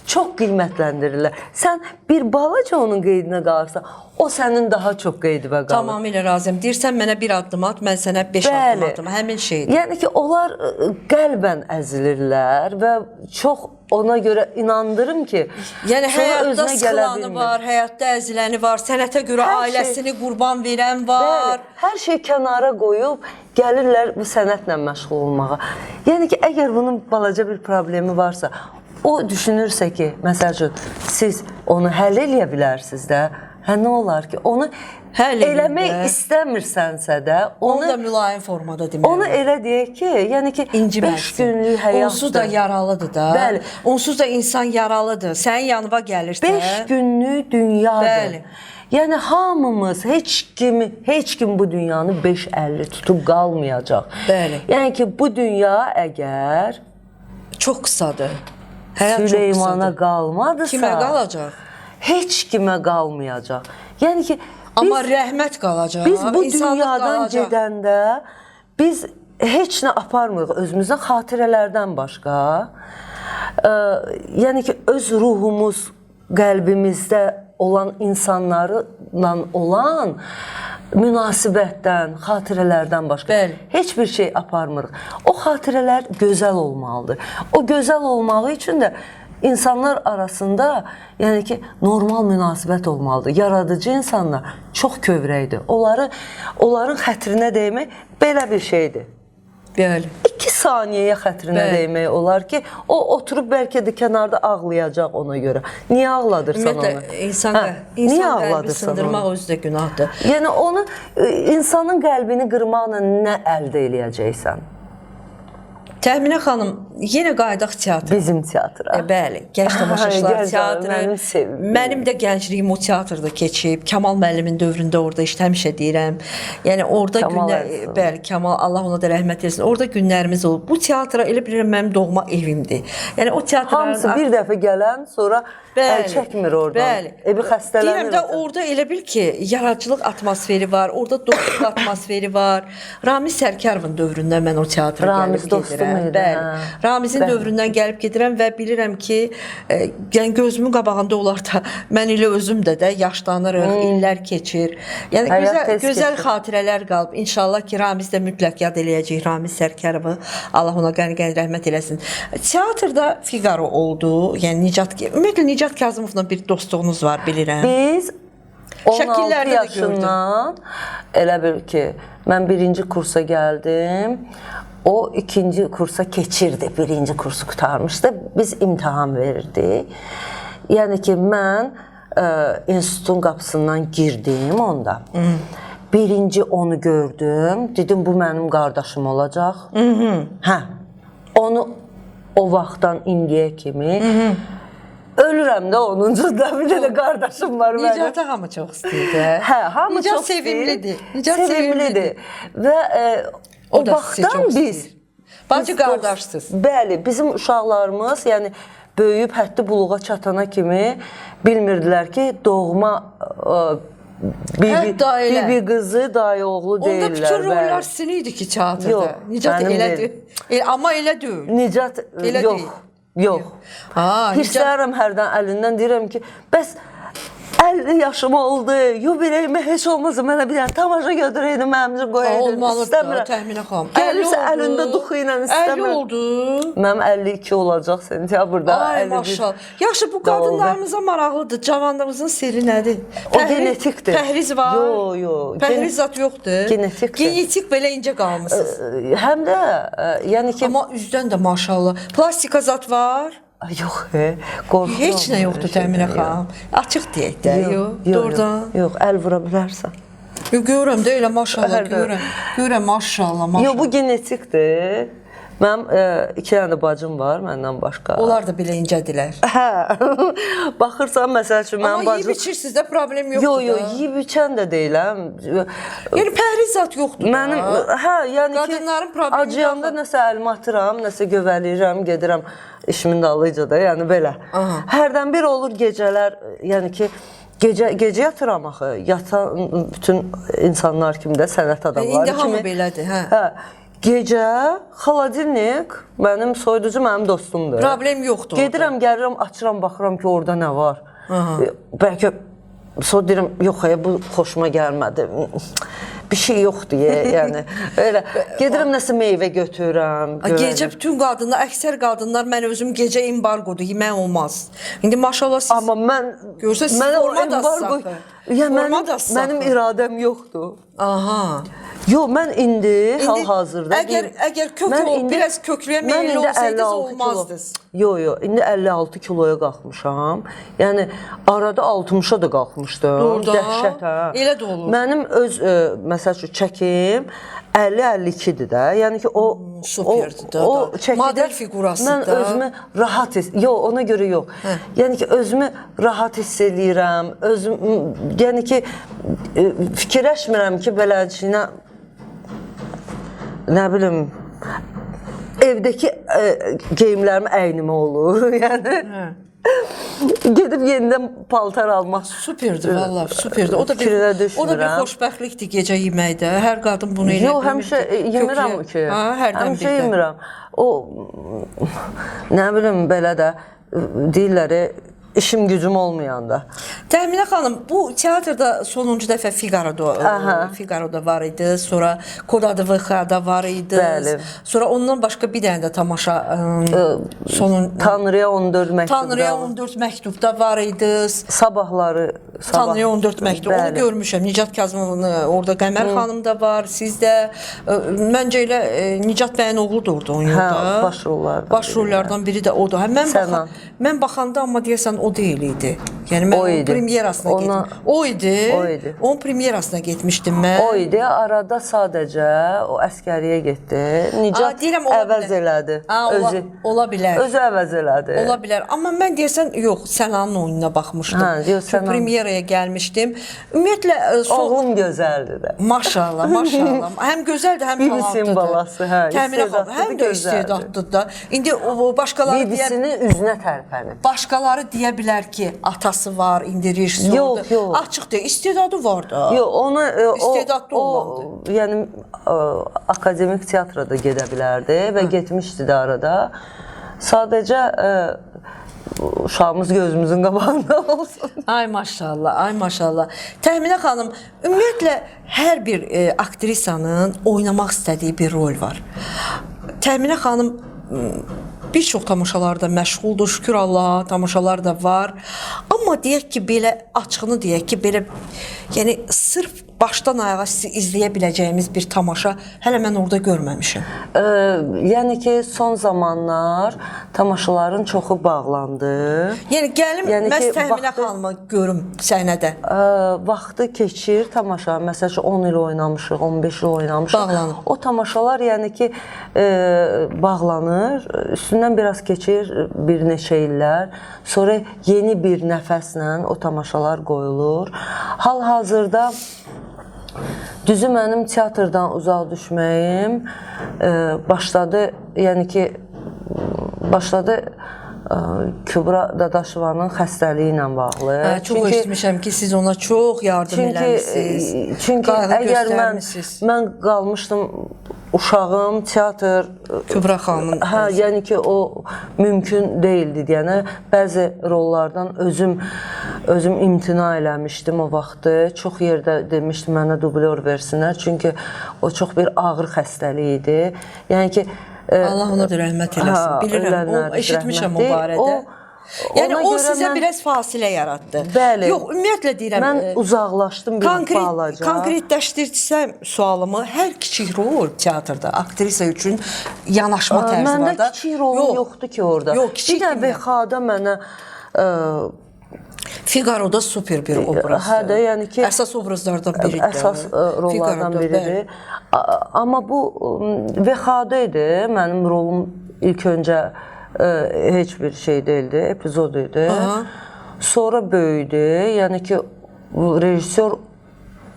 S2: çox qiymətləndirirlər. Sən bir balaca onun qeydinə qalırsan, o sənin daha çox qeydivə qalır.
S1: Tamamilə razıyam. Deyirsən mənə bir addım at, mən sənə 5 addım atım. Həmin şeydir.
S2: Yəni ki, onlar qəlbən əzilirlər və çox ona görə inandırım ki,
S1: yəni həyatda sıxılanı var, həyatda əziləni var, sənətə görə ailəsini qurban verən var.
S2: Bəli, hər şey kənara qoyub gəlirlər bu sənətlə məşğul olmağa. Yəni ki, əgər bunun balaca bir problemi varsa, o düşünürsə ki, məsəl üçün, siz onu həll eləyə bilərsiniz də, nə olar ki, onu eləmək istəmirsənsə də,
S1: onu da mülayim formada demək.
S2: Onu elə deyək ki, yəni ki, 5 günlük həyatdır.
S1: Onsuz da yaralıdır da. Bəli. Onsuz da insan yaralıdır. Sənin yanına gəlirsə.
S2: 5 günlük dünyadır.
S1: Bəli.
S2: Yəni hamımız, heç kim bu dünyanı 5-50 tutub qalmayacaq.
S1: Bəli.
S2: Yəni ki, bu dünya əgər
S1: çox qısadır.
S2: Süleymana qalmadısa,
S1: kimə qalacaq?
S2: Heç kimə qalmayacaq. Yəni ki,
S1: amma rəhmət qalacaq.
S2: Biz bu dünyadan gedəndə biz heç nə aparmırıq özümüzdən xatirələrdən başqa. Yəni ki, öz ruhumuz, qəlbimizdə olan insanlarla olan münasibətdən, xatirələrdən başqa heç bir şey aparmırıq. O xatirələr gözəl olmalıdır. O gözəl olmağı üçün də İnsanlar arasında, yəni ki, normal münasibət olmalıdır. Yaradıcı insanlar çox kövrəkdir. Onların xətrinə dəymək belə bir şeydir.
S1: Bəli.
S2: 2 saniyəyə xətrinə dəymək olar ki, o oturub bəlkə də kənarda ağlayacaq ona görə. Niyə ağladırsan onu?
S1: İnsan qəlbi sındırmaq özü də günahdır.
S2: Yəni onu, insanın qəlbini qırmaqla nə əldə eləyəcəksən?
S1: Təxminə xanım, yenə qayıdaq teatra.
S2: Bizim teatra.
S1: Bəli, gənc tamaşaçılar
S2: Gənc
S1: teatrı.
S2: mənim sevimim.
S1: Mənim də gəncliyim o teatrda keçib. Kamal müəllimin dövründə orada həmişə deyirəm. Yəni orada
S2: Kamal
S1: günlər,
S2: olsun.
S1: bəli, Kamal Allah ona da rəhmət etsin. Orada günlərimiz olub. Bu teatra elə bilirəm mənim doğma evimdir. Yəni o teatrların
S2: Hamısı bir dəfə gələn, sonra əl çəkmir oradan.
S1: Bəli.
S2: Evi xəstələnir.
S1: Deyirəm də orada elə bil ki, yaradıcılıq atmosferi var, orada dostluq atmosferi var. Ramiz Sərkarovun dövründən mən o teatra
S2: Ramiz
S1: gəlib
S2: dostum
S1: gedirəm.
S2: idi,
S1: Bəli.
S2: hə.
S1: Ramizin dövründən gəlib gedirəm və bilirəm ki, yəni gözümün qabağında olar da mən elə özüm də yaşlanırıq, illər keçir. Yəni
S2: Həyat tez
S1: gözəl
S2: keçir.
S1: xatirələr qalıb. İnşallah ki, Ramiz də mütləq yad eləyəcək Ramiz Sərkarovu. Allah ona qəni-qəni rəhmət eləsin. Teatrda Figaro oldu. Yəni ümumiyyətlə Nicat Kazımovla bir dostluğunuz var, bilirəm.
S2: Biz 16
S1: Şəkillərdə də
S2: yaşından elə bil ki, mən birinci kursa gəldim. O ikinci kursa keçirdi. Birinci kursu qurtarmışdı. Biz imtahan verirdik. Yəni ki, mən institutun qapısından girdim onda. Birinci onu gördüm. Dedim, bu mənim qardaşım olacaq. Hə, onu o vaxtdan indiyə kimi ölürəm də onuncuda. Bir də qardaşım var mənim.
S1: Nicat hamı çox istəyirdi.
S2: Hə, hamı
S1: Nicat
S2: çox
S1: sevimlidir.
S2: istəyir.
S1: Nicat
S2: Sevimlidir. Və o
S1: da sizi
S2: vaxtdan
S1: çox
S2: biz
S1: istəyir. Bacı qardaşsınız.
S2: Bəli, bizim uşaqlarımız, yəni böyüyüb həddi buluğa çatana kimi bilmirdilər ki, doğma bibi qızı, dayı oğlu deyirlər.
S1: Onda bütün rollar sizin idi ki, teatrda.
S2: Yox,
S1: Nicat
S2: mənim
S1: elədir. Amma elə deyil.
S2: Nicat
S1: Elə
S2: yox.
S1: deyil.
S2: Yox. Hisslərim hərdən əlindən deyirəm ki, bəs 50 yaşım oldu, yubileyimə heç olmazsa mənə bir dənə tamaşa götürəydim, mənimcə qoyaydım.
S1: Olmalı da, təxminə xanım.
S2: Gəlirsə əlində duxu ilə istəmirəm.
S1: 50 oldu.
S2: Mənim 52 olacaq sentyabrda.
S1: Ay maşallah. Yaxşı, bu qadınlarımıza maraqlıdır. Cavanlığımızın sirri nədir?
S2: O genetikdir.
S1: Pəhriz var.
S2: Yox.
S1: Pəhriz zat yoxdur.
S2: Genetikdir.
S1: Genetik belə incə qalmısınız.
S2: Həm də, yəni ki...
S1: Amma üzdən də maşallah. Plastika zat var.
S2: Yox, qorxuram.
S1: Heç nə yoxdur Təminə xanım. Açıq deyək də. Doğrudan.
S2: Yox, əl vura bilərsən.
S1: Görürəm də elə maşallah, görürəm. Görürəm maşallah, maşallah.
S2: Yox, bu genetikdir. Mənim 2 dənə də bacım var, məndən başqa.
S1: Onlar da belə incədirlər.
S2: Hə. Baxırsan, məsəl üçün, mənim bacım...
S1: Amma yiyib içirsiniz də, problem yoxdur da.
S2: Yox, yiyib içən də deyiləm.
S1: Yəni, pəhriz zat yoxdur da.
S2: Mənim, hə, yəni ki,
S1: qadınların problemi
S2: acıyanda nəsə əlimi atıram, nəsə göbəliyirəm, gedirəm işimin dalıyca da, yəni belə. Hərdən bir olur gecələr, yəni ki, gecə yatıram axı, yatan bütün insanlar kimi də, sənət adamları kimi.
S1: İndi hamı belədir, hə.
S2: Gecə xaladilnik mənim soyuducu mənim dostumdur.
S1: Problem yoxdur.
S2: Gedirəm, gəlirəm, açıram, baxıram ki, orada nə var. Bəlkə sonra deyirəm, yox, bu xoşuma gəlmədi. Bir şey yoxdur, yəni. Öyle gedirəm, nəsə meyvə götürürəm.
S1: Gecə bütün qadınlar, əksər qadınlar, mən özüm gecə embargodur, yemək olmaz. İndi maşallah siz...
S2: Amma mən...
S1: Görürsə, siz forma da saxı.
S2: Mənim iradəm yoxdur.
S1: Aha.
S2: Yox, mən indi hal-hazırda...
S1: Əgər biraz köklüyə meyilli olsaydınız, olmazdınız.
S2: Yox, indi 56 kiloya qalxmışam. Yəni, arada 60-a da qalxmışdım.
S1: Doğrudan.
S2: Dəhşət, hə.
S1: Elə də olur.
S2: Mənim öz, məsəl üçün, çəkim 50-52-dir də. Yəni ki, o...
S1: Superdir da. Model figurası da.
S2: Mən özümü rahat yox, ona görə yox. Yəni ki, özümü rahat hiss edirəm. Yəni ki, fikirləşmirəm ki, beləcinə, nə bilim, evdəki geyimlərim əynimə olur. Yəni, gedib yenidən paltar almaq.
S1: Superdir, vallahi, superdir. O da bir xoşbəxtlikdir gecə yeməkdə. Hər qadın bunu elə.
S2: Yox, həmişə yemirəm ki. Həmişə yemirəm. O, nə bilim, belə də deyirlər, işim gücüm olmayanda.
S1: Təminə xanım, bu teatrda sonuncu dəfə Figaro'da var idi, sonra Kod adı VX-da var idi.
S2: Bəli.
S1: Sonra ondan başqa bir dənə də tamaşa
S2: Tanrıya 14 məktubda.
S1: Tanrıya 14 məktubda var idi.
S2: Sabahları.
S1: Tanrıya 14 məktub. Onu görmüşəm. Nicat Kazımovun orada Qəmər xanım da var, siz də. Məncə elə Nicat bəyin oğludur orada oynayır da.
S2: Baş rollardan.
S1: Baş rollardan biri də odur. Mən baxanda amma deyəsən o deyil idi. Yəni mən
S2: O
S1: onun
S2: idi.
S1: premyerasına
S2: Ona-
S1: getdim. O idi.
S2: O idi.
S1: Onun premyerasına getmişdim mən.
S2: O idi, arada sadəcə o əskəriyə getdi. Nicat
S1: Deyirəm, ola
S2: əvəz
S1: bilər.
S2: elədi.
S1: Ola bilər.
S2: Özü əvəz elədi.
S1: Ola bilər. Amma mən deyəsən yox, Sənanın oyununa baxmışdım.
S2: Yox, Sənan.
S1: Premyeraya gəlmişdim. Ümumiyyətlə
S2: Oğlum gözəldir də.
S1: Maşallah, maşallah. Həm gözəldir, həm
S2: BBC-nin
S1: talantlıdır.
S2: balası, hə,
S1: Təminə xanım,
S2: istedadlıdır,
S1: həm də
S2: gözəldir.
S1: istedadlıdır da. İndi o başqaları deyə
S2: BBC-nin üzünə tərpənib.
S1: başqaları deyə bilər ki, atası var, indi rejissordur.
S2: Yox, yox.
S1: Açıq deyil, istedadı var da.
S2: Yox, onu
S1: İstedadlı
S2: o
S1: oğlandır.
S2: yəni akademik teatra da gedə bilərdi və getmişdi də arada. Sadəcə uşağımız gözümüzün qabağında olsun.
S1: Ay maşallah, ay maşallah. Təminə xanım, ümumiyyətlə hər bir aktrisanın oynamaq istədiyi bir rol var. Təminə xanım bir çox tamaşalarda məşğuldur, şükür Allaha, tamaşalar da var. Amma deyək ki, belə açığını deyək ki, belə yəni sırf başdan ayağa sizi izləyə biləcəyimiz bir tamaşa hələ mən orada görməmişəm.
S2: Yəni ki, son zamanlar tamaşaların çoxu bağlandı.
S1: Yəni gəlim məhz Təminə xanıma görüm səhnədə.
S2: Vaxtı keçir tamaşa. Məsəl üçün 10 il oynamışıq, 15 il oynamışıq.
S1: Bağlanır.
S2: O tamaşalar yəni ki bağlanır. Üstündən biraz keçir bir neçə illər. Sonra yeni bir nəfəslə o tamaşalar qoyulur. Hal-hazırda düzü mənim teatrdan uzaq düşməyim başladı, yəni ki başladı Kübra Dadaşovanın xəstəliyi ilə bağlı.
S1: Çox eşitmişəm ki, siz ona çox yardım eləmişsiniz.
S2: Çünki əgər mən qalmışdım uşağım, teatr
S1: Kübra xanımın.
S2: Hə, yəni ki o mümkün deyildi deyənə. Bəzi rollardan özüm imtina eləmişdim o vaxtı. Çox yerdə demişdim mənə dublyor versinlər. Çünki o çox bir ağır xəstəlik idi. Yəni ki
S1: Allah ona da rəhmət eləsin. Bilirəm, o eşitmişəm o barədə. Yəni o sizə biraz fasilə yaratdı.
S2: Bəli.
S1: Yox, ümumiyyətlə deyirəm.
S2: Mən uzaqlaşdım bir balaca.
S1: Konkretləşdirsəm sualımı, hər kiçik rol teatrda aktrisa üçün yanaşma tərzi var da.
S2: Məndə kiçik rolum yoxdur ki orada.
S1: Yox, kiçik
S2: bir də Vəxada mənə
S1: Figaro'da super bir obrazdır.
S2: Hə də, yəni ki
S1: əsas obrazlardan biridir.
S2: Əsas rollardan biridir. Amma bu Vəxada idi. Mənim rolum ilk öncə heç bir şey deyildi, epizod idi. Sonra böyüdü. Yəni ki rejissor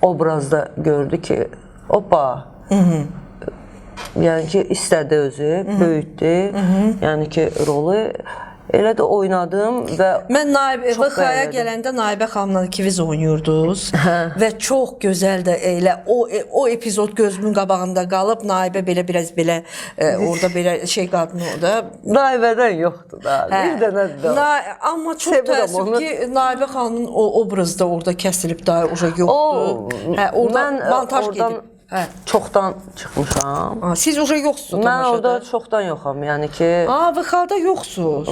S2: obrazda gördü ki, hoppa. Yəni ki istədi özü, böyütdü. Yəni ki rolu elə də oynadım və
S1: mən Vəxaya gələndə Naibə xanımla ikiniz oynuyordunuz və çox gözəl də elə o epizod gözümün qabağında qalıb. Naibə belə biraz belə orada belə şey qadın orada.
S2: Naibədən yoxdur da. Bir dənə də.
S1: Amma çox təəssüf ki, Naibə xanımın o obrazda orada kəsilib da yoxdur. Hə, orada montaj gedib.
S2: Çoxdan çıxmışam.
S1: Siz уже yoxsunuz
S2: tamaşada? Mən orada çoxdan yoxam, yəni ki...
S1: Vəxada yoxsunuz?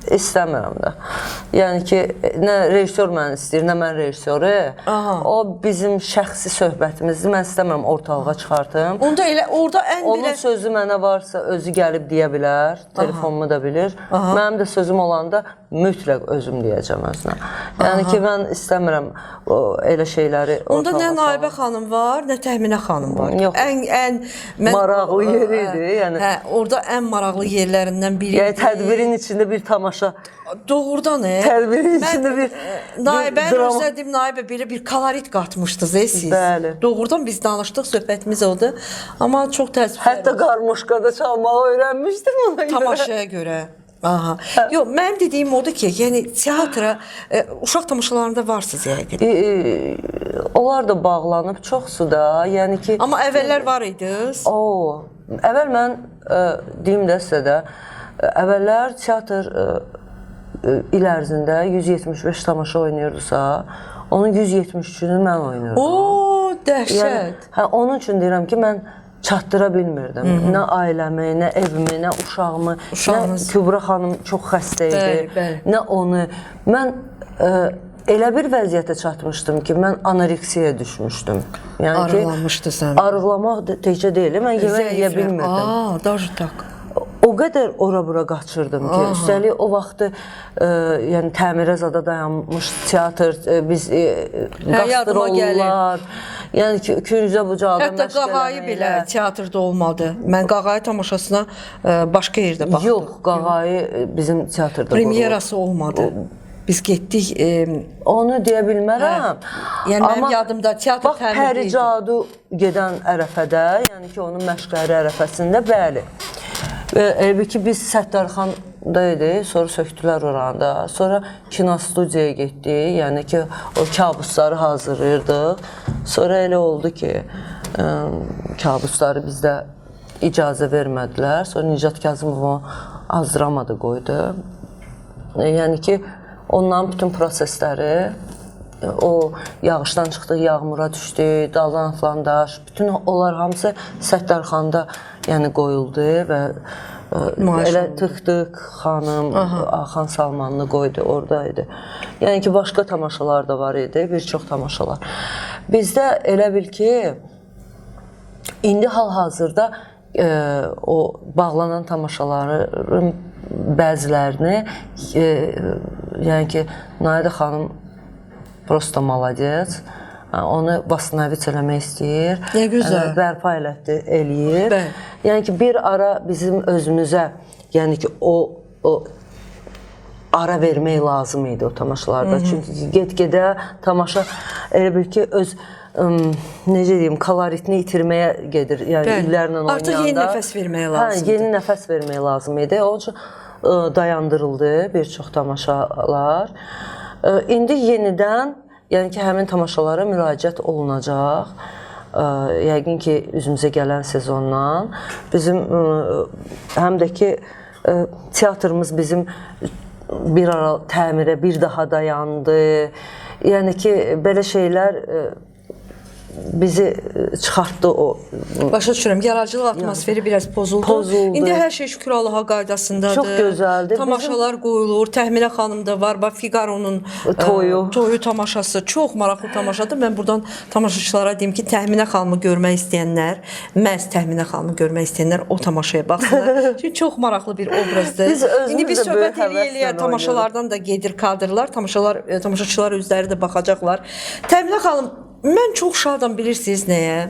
S2: İstəmirəm də. Yəni ki, nə rejissor məni istəyir, nə mən rejissoru. O bizim şəxsi söhbətimizdir. Mən istəmirəm ortalığa çıxartım.
S1: Onda elə orada ən belə...
S2: Onun sözü mənə varsa özü gəlib deyə bilər, telefonumu da bilir. Mənim də sözüm olanda mütləq özüm deyəcəm özünə. Yəni ki, mən istəmirəm elə şeyləri ortalığa
S1: onda nə Naibə xanım var, nə Təminə xanım var.
S2: Yox.
S1: Ən
S2: maraqlı yeri idi.
S1: Orada ən maraqlı yerlərindən biri.
S2: Yəni tədbirin içində bir tamaşa.
S1: Doğrudan
S2: tədbirin içində bir
S1: Naibəni özlədim, Naibə belə bir kolorit qatmışdınız siz.
S2: Bəli.
S1: Doğrudan biz danışdıq, söhbətimiz oldu. Amma çox təəssüf.
S2: Hətta qarmoşkada çalmağı öyrənmişdim ona görə.
S1: Tamaşaya görə. Yox, mənim dediyim odur ki, yəni teatra uşaq tamaşalarında varsınız yəqin.
S2: Onlar da bağlanıb çoxsu da, yəni ki...
S1: Amma əvvəllər var idiniz?
S2: Əvvəl mən deyim də sizə də, əvvəllər teatr il ərzində 175 tamaşa oynayırdısa, onun 173-ünü mən oynayırdım.
S1: Dəhşət.
S2: Onun üçün deyirəm ki, mən çatdıra bilmirdim. Nə ailəmi, nə evimi, nə uşağımı, nə Kübra xanım çox xəstə idi, nə onu. Mən elə bir vəziyyətə çatmışdım ki, mən anoreksiyaya düşmüşdüm.
S1: Arıqlamışdı sən.
S2: Arıqlamaq təkcə deyil, mən yemək yeyə bilmirdim.
S1: Даже так.
S2: o qədər ora-bura qaçırdım ki, üstəlik o vaxtı yəni təmirə zada dayanmış teatr, biz qastrollar, yəni ki, küncə bucaqda
S1: Hətta Qağayı belə teatrda olmadı. Mən Qağayı tamaşasına başqa yerdə baxdım.
S2: Yox, Qağayı bizim teatrda
S1: premyerası olmadı. Biz getdik.
S2: Onu deyə bilmərəm.
S1: Yəni mənim yadımda teatr
S2: təmirli idi. Bax, Pəricadu gedən ərəfədə, yəni ki, onun məşqəri ərəfəsində, bəli. Elbə ki, biz Səttarxanda idi, sonra söktülər oranda. Sonra kinostudiyaya getdik, yəni ki, o kabusları hazırlayırdıq. Sonra elə oldu ki, kabusları bizdə icazə vermədilər. Sonra Nicat Kazımov o azdıramadı, qoydu. Yəni ki, onların bütün prosesləri, o yağışdan çıxdı, yağmura düşdü, daldan atlandaş, bütün onlar hamısı Səttarxanda yəni qoyuldu və elə Tıxtıq xanım, Axan Salmanlı qoydu, oradaydı. Yəni ki, başqa tamaşalar da var idi, bir çox tamaşalar. Bizdə elə bil ki, indi hal-hazırda o bağlanan tamaşaların bəzilərini, yəni ki, Naidə xanım prosto malades, onu Basnaviç eləmək istəyir.
S1: Nə gözəl.
S2: Bərpa eləyir. Yəni ki, bir ara bizim özümüzə, yəni ki, o ara vermək lazım idi o tamaşalarda. Çünki get-gedə tamaşa elə bil ki, öz necə deyim, koloritini itirməyə gedir. Yəni illərlə oynayanda.
S1: Artıq yeni nəfəs verməyə lazımdır.
S2: Yeni nəfəs verməyə lazım idi. Onun üçün dayandırıldı bir çox tamaşalar. İndi yenidən, yəni ki, həmin tamaşalara müraciət olunacaq. Yəqin ki, üzümüzə gələn sezondan. Bizim həm də ki, teatrımız bizim bir ara təmirə bir daha dayandı. Yəni ki, belə şeylər bizi çıxartdı o.
S1: Başa düşürəm, yaradıcılıq atmosferi biraz pozuldu. İndi hər şey şükür Allaha qaydasındadır.
S2: Çox gözəldir.
S1: Tamaşalar qoyulur. Təxminə xanım da var. Figaro'nun toyu tamaşası çox maraqlı tamaşadır. Mən buradan tamaşaçılara deyim ki, Təxminə xanımı görmək istəyənlər, məhz Təxminə xanımı görmək istəyənlər o tamaşaya baxsınlar. Çünki çox maraqlı bir obrazdır. İndi biz söhbət eləyə tamaşalardan da gedir kadrlar. Tamaşaçılar özləri də baxacaqlar. Təxminə xanım, mən çox şadam, bilirsiniz nəyə?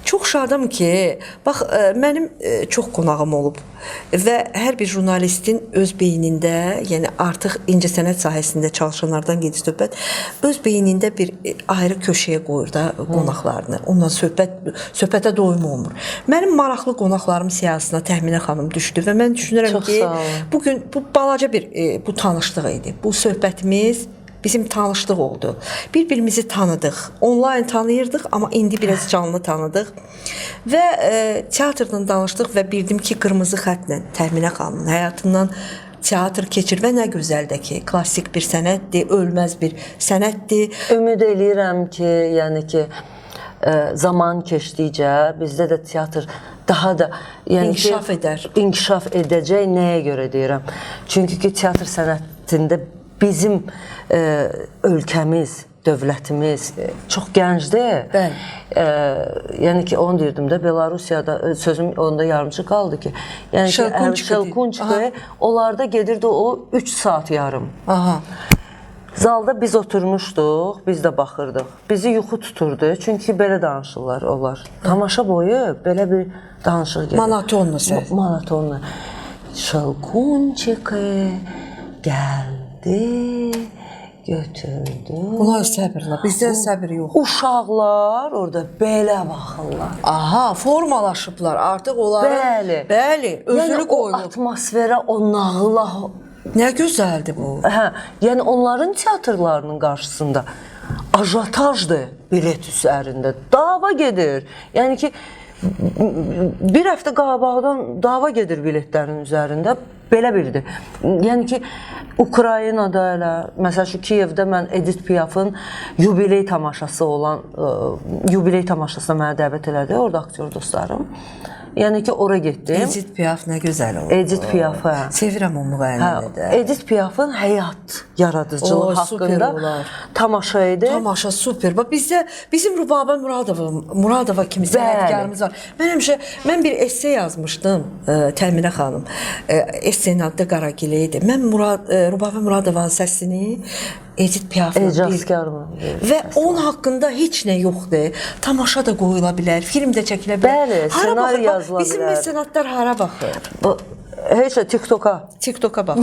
S1: Çox şadam ki, bax, mənim çox qonağım olub və hər bir jurnalistin öz beynində, yəni artıq incəsənət sahəsində çalışanlardan gedir söhbət, öz beynində bir ayrı köşəyə qoyur da qonaqlarını. Ondan söhbətə doyum olmur. Mənim maraqlı qonaqlarım siyahısına Təxminə xanım düşdü və mən düşünürəm ki, bugün bu balaca bir bu tanışlıq idi. Bu söhbətimiz bizim tanışlıq oldu. Bir-birimizi tanıdıq. Onlayn tanıyırdıq, amma indi biraz canlı tanıdıq. Və teatrdan danışdıq və bildim ki, qırmızı xətlə Təxminə xanımın həyatından teatr keçir və nə gözəldir ki, klassik bir sənətdir, ölməz bir sənətdir.
S2: Ümid eləyirəm ki, yəni ki, zaman keçdikcə bizdə də teatr daha da inkişaf edəcək. Nəyə görə deyirəm? Çünki ki, teatr sənətində bizim ölkəmiz, dövlətimiz çox gəncdir. Yəni ki, onu deyirdim də, Belarusiyada, sözüm onda yarımçı qaldı ki, yəni ki, Şelkunçki, onlarda gedirdi o 3 saat yarım. Zalda biz oturmuşduq, biz də baxırdıq. Bizi yuxu tuturdu, çünki belə danışırlar onlar. Tamaşa boyu belə bir danışıq gedir.
S1: Monotonlu səs.
S2: Monotonlu. Şelkunçki gəldi, götürdü.
S1: Bunlar səbirlə, bizdə səbir yox.
S2: Uşaqlar orada belə baxırlar.
S1: Aha, formalaşıblar, artıq onları. Bəli, özünü qoyulub.
S2: Yəni o atmosferə, o nağıla.
S1: Nə gözəldir bu.
S2: Yəni onların teatrlarının qarşısında ajotajdır bilet üzərində. Dava gedir. Yəni ki, bir həftə qabaqdan dava gedir biletlərin üzərində. Belə biridir. Yəni ki, Ukraynada elə, məsəl üçün Kiyevdə mən Edith Piaf'ın yubiley tamaşası olan, yubiley tamaşasına mənə dəvət elədi, orada aktyor dostlarım. Yəni ki, ora getdim.
S1: Edith Piaf nə gözəl oldu.
S2: Edith Piaf, hə.
S1: Sevirəm o müğənnini də.
S2: Edith Piafın həyat yaradıcılığı haqqında tamaşa idi.
S1: Tamaşa super. Bax bizdə bizim Rubabə Muradova kimi sənətkarımız var. Mən bir esse yazmışdım, Təminə xanım. Essenin adı Qaragili idi. Mən Rubabə Muradovanın səsini Edith Piafın və onun haqqında heç nə yoxdur. Tamaşa da qoyula bilər, film də çəkilə bilər.
S2: Bəli, ssenari yazıla bilər.
S1: Bizim məzənatlar hara baxır?
S2: Heç də TikToka.
S1: TikToka bax.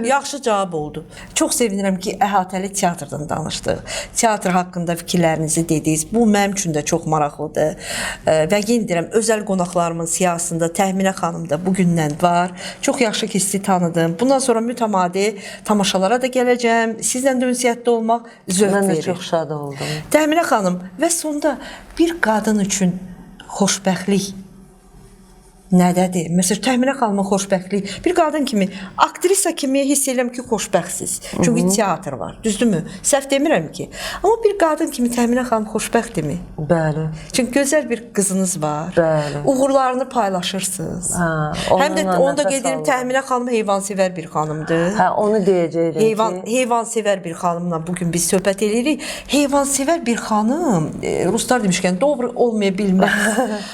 S1: Yaxşı cavab oldu. Çox sevinirəm ki, əhatəli teatrdan danışdıq. Teatr haqqında fikirlərinizi dediniz. Bu mənim üçün də çox maraqlıdır. Və yenə deyirəm, özəl qonaqlarımın siyasında Təminə xanım da bugündən var. Çox yaxşı ki, sizi tanıdım. Bundan sonra mütəmadi tamaşalara da gələcəm. Sizlə də ünsiyyətdə olmaq zövq verir.
S2: Mən də çox şad oldum.
S1: Təminə xanım, və sonda bir qadın üçün xoşbəxtlik nədədir? Məsələn, Təminə xanımın xoşbəxtliyi, bir qadın kimi, aktrisa kimi hiss edirəm ki, xoşbəxtsiz. Çünki teatr var, düzdürmü? Səhv demirəm ki. Amma bir qadın kimi Təminə xanım xoşbəxtdirmi?
S2: Bəli.
S1: Çünki gözəl bir qızınız var.
S2: Bəli.
S1: Uğurlarını paylaşırsınız. Həm də onu da qeyd edim, Təminə xanım heyvansevər bir xanımdır.
S2: Hə, onu deyəcəkdim ki,
S1: heyvansevər bir xanımla bugün biz söhbət edirik. Heyvansevər bir xanım, ruslar demişkən, doğru olmaya bilməz.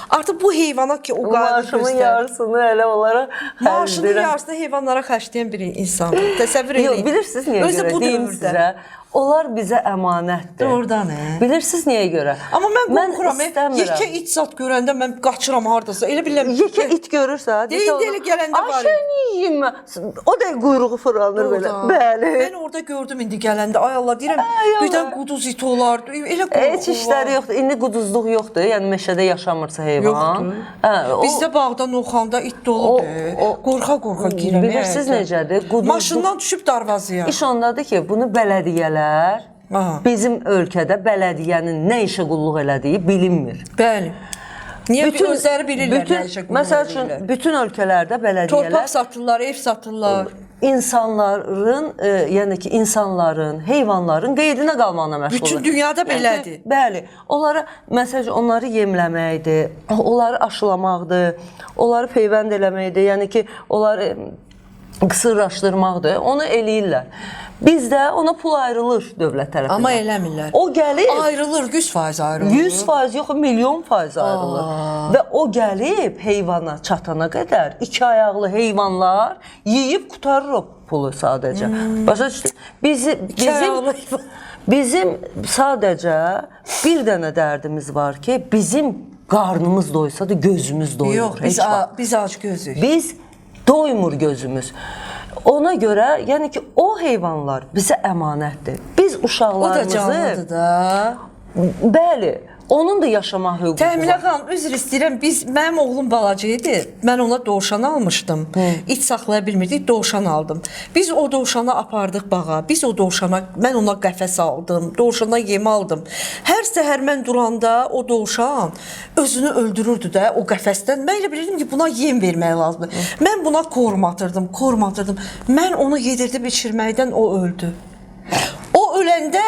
S1: Artıq bu heyvana ki, o qayğı
S2: yarısını elə olaraq
S1: maaşının yarısını heyvanlara xərcləyən bir insandır. Təsəvvür edin.
S2: Yox, bilirsiniz niyə görə? Deyim sizə. Onlar bizə əmanətdir.
S1: Doğrudan,
S2: Bilirsiniz niyə görə?
S1: Amma mən qorxuram, yekə it zat görəndə mən qaçıram hardasa. Elə bilirəm.
S2: Yekə it görürsə,
S1: deyil elə gələndə var.
S2: Ay, yiyim mən. O da quyruğu fırlanır belə. Bəli.
S1: Mən orada gördüm indi gələndə. Ay Allah, deyirəm, birdən quduz it olar. Elə qorxu.
S2: Heç işləri yoxdur. İndi quduzluq yoxdur. Yəni meşədə yaşamırsa heyvan.
S1: Bizdə bağda, noxanda it doludur. Qorxa-qorxa girəm.
S2: Bilirsiniz necədir?
S1: Maşından düşüb darvazıya.
S2: İş ondadır ki, bunu bələdiyyələr bizim ölkədə bələdiyyənin nə işə qulluq elədiyi bilinmir.
S1: Bəli. Niyə özləri bilirlər nə işə qulluq
S2: məsəl üçün, bütün ölkələrdə bələdiyyələr
S1: torpaq satırlar, ev satırlar.
S2: İnsanların, yəni ki, insanların, heyvanların qeydinə qalmağına məşğuldur.
S1: Bütün dünyada belədir.
S2: Bəli. Onlara, məsəl üçün, onları yemləməkdir, onları aşılamaqdır, onları peyvənd eləməkdir, yəni ki, onları qısırlaşdırmaqdır, onu eləyirlər. Bizdə ona pul ayrılır dövlət tərəfindən.
S1: Amma eləmirlər.
S2: O gəlir.
S1: Ayrılır, 100% ayrılır.
S2: 100% yox, milyon faiz ayrılır. Və o gəlib heyvana çatana qədər 2 ayaqlı heyvanlar yeyib qutarır o pulu sadəcə. Başa düşdünüz? Bizim sadəcə bir dənə dərdimiz var ki, bizim qarnımız doysa da gözümüz doyur.
S1: Yox, biz ac gözük.
S2: Biz doymur gözümüz. Ona görə, yəni ki, o heyvanlar bizə əmanətdir. Biz uşaqlarımızı...
S1: O da canlıdır da.
S2: Bəli, onun da yaşama hüququ var.
S1: Təminə xanım, üzr istəyirəm, mənim oğlum balaca idi, mən ona dovşan almışdım. İt saxlaya bilmirdik, dovşan aldım. Biz o dovşanı apardıq bağa, mən ona qəfəs aldım, dovşana yem aldım. Hər səhər mən duranda o dovşan özünü öldürürdü də o qəfəsdən. Mən elə bilirdim ki, buna yem vermək lazımdır. Mən buna kormatırdım. Mən onu yedirdim içirməkdən, o öldü. O öləndə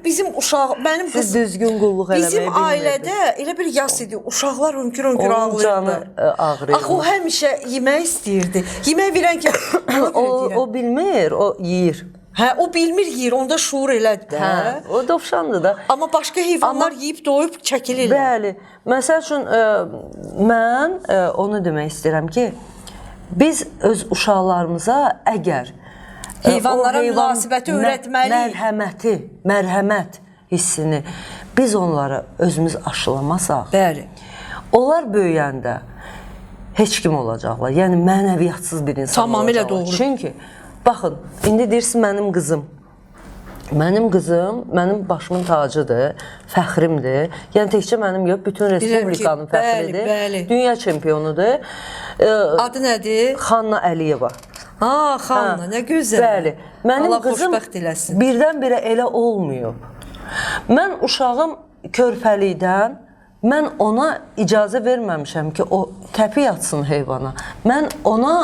S1: bizim uşaq,
S2: siz düzgün qulluq eləməyi
S1: bizim
S2: bilmirdiniz.
S1: Ailədə elə bir yas idi, uşaqlar hönkür-hönkür ağlayırdı.
S2: Onun canı ağrıyırdı.
S1: Axı o həmişə yemək istəyirdi. Yemək verən ki,
S2: o bilmir, o yeyir.
S1: Hə, o bilmir yeyir, onda şuur elədir də.
S2: Hə, o dovşandır da.
S1: Amma başqa heyvanlar yeyib doyub çəkilirlər.
S2: Bəli. Məsəl üçün, mən onu demək istəyirəm ki, biz öz uşaqlarımıza əgər
S1: heyvanlara münasibəti öyrətməliyik.
S2: Mərhəmət hissini biz onlara özümüz aşılamasaq,
S1: bəli,
S2: onlar böyüyəndə heç kim olacaqlar. Yəni mənəviyyatsız bir insan
S1: tamamilə
S2: olacaqlar.
S1: doğru.
S2: Çünki baxın, indi deyirsiniz mənim qızım. Mənim qızım mənim başımın tacıdır, fəxrimdir. Yəni təkcə mənim yox, bütün respublikanın fəxridir.
S1: Bəli.
S2: Dünya çempionudur.
S1: Adı nədir?
S2: Xanna Əliyeva.
S1: Xanna, nə gözəl.
S2: Bəli. Mənim qızım birdən-birə elə olmuyub. Mən uşağım körpəlikdən, mən ona icazə verməmişəm ki, o təpi yatsın heyvana. Mən ona,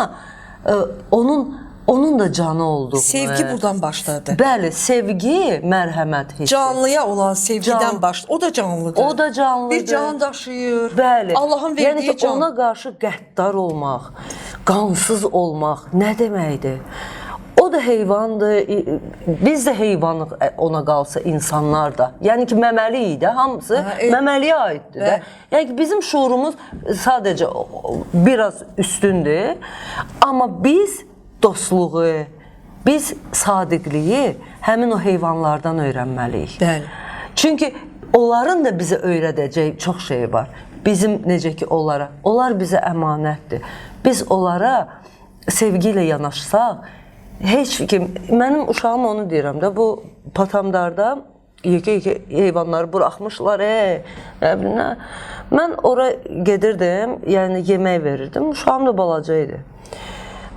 S2: onun onun da canı olduğunu.
S1: Sevgi buradan başladı.
S2: Bəli, sevgi, mərhəmət hissi.
S1: Canlıya olan sevgidən başladı. O da canlıdır.
S2: O da canlıdır.
S1: Bir can daşıyır.
S2: Bəli.
S1: Allahın verdiyi
S2: yəni ki,
S1: can.
S2: ona qarşı qəddar olmaq, qansız olmaq nə deməkdir? O da heyvandır, biz də heyvanıq ona qalsa, insanlar da. Yəni ki, məməli idi, hamısı məməliyə aiddir də. Yəni ki, bizim şuurumuz sadəcə biraz üstündür, amma biz dostluğu, biz sadiqliyi həmin o heyvanlardan öyrənməliyik.
S1: Bəli.
S2: Çünki onların da bizə öyrədəcəyi çox şey var. Bizim necə ki onlara, onlar bizə əmanətdir. Biz onlara sevgi ilə yanaşsaq, heç kim, mənim uşağım onu deyirəm də, bu Patamdarda yekə-yekə heyvanları buraxmışlar, nə bilim, nə. Mən ora gedirdim, yəni yemək verirdim, uşağım da balaca idi.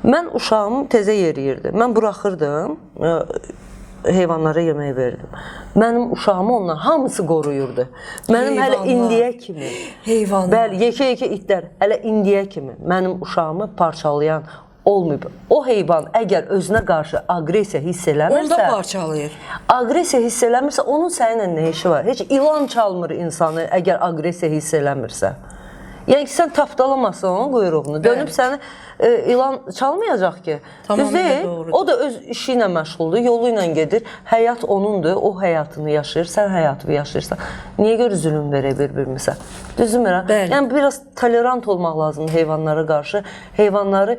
S2: Mən uşağımı tezə yeriyirdim, mən buraxırdım, heyvanlara yemək verirdim. Mənim uşağımı onlar hamısı qoruyurdu. Mənim hələ indiyə kimi, bəli, yekə-yekə itlər, hələ indiyə kimi mənim uşağımı parçalayan olmayıb. O heyvan əgər özünə qarşı aqressiya hiss eləmirsə,
S1: onda parçalayır.
S2: Aqressiya hiss eləmirsə, onun səninlə nə işi var? Heç ilan çalmır insanı əgər aqressiya hiss eləmirsə. Yəni ki, sən tapdalamazsan onun quyruğunu, dönüb səni ilan çalmayacaq ki. Düz deyil, o da öz işi ilə məşğuldur, yolu ilə gedir, həyat onundur, o həyatını yaşayır, sən həyatını yaşayırsan. Niyə görə zülüm verə bir-birimizə? Düzdürmü? Yəni, biraz tolerant olmaq lazımdır heyvanlara qarşı, heyvanları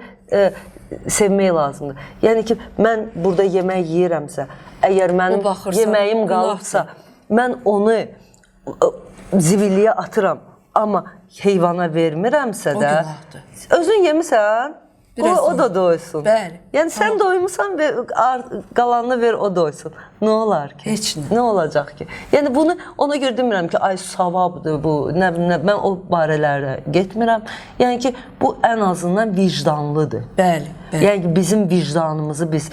S2: sevmək lazımdır. Yəni ki, mən burada yemək yeyirəmsə, əgər mənim yeməyim qalıbsa, mən onu zibilliyə atıram, amma heyvana vermirəmsə də, özün yemisən, o da doysun. Yəni sən doymusan, qalanını ver, o doysun. Nə olar ki?
S1: Heç nə.
S2: Nə olacaq ki? Yəni bunu ona görə demirəm ki, ay savabdır bu, nə bilim, mən o barələrə getmirəm. Yəni ki, bu ən azından vicdanlıdır.
S1: Bəli.
S2: Yəni ki, bizim vicdanımızı biz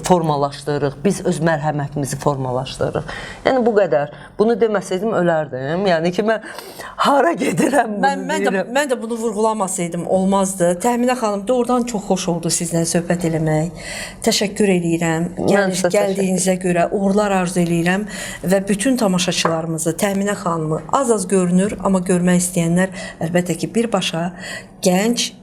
S2: formalaşdırırıq, biz öz mərhəmətimizi formalaşdırırıq. Yəni bu qədər. Bunu deməsəydim ölərdim. Yəni ki, mən hara gedirəm bunu deyirəm.
S1: Mən də bunu vurğulamasaydım olmazdı. Təminə xanım, doğrudan çox xoş oldu sizlə söhbət eləmək. Təşəkkür edirəm. Gəldiyinizə görə uğurlar arzu edirəm və bütün tamaşaçılarımızı, Təminə xanımı az-az görünür, amma görmək istəyənlər əlbəttə ki, birbaşa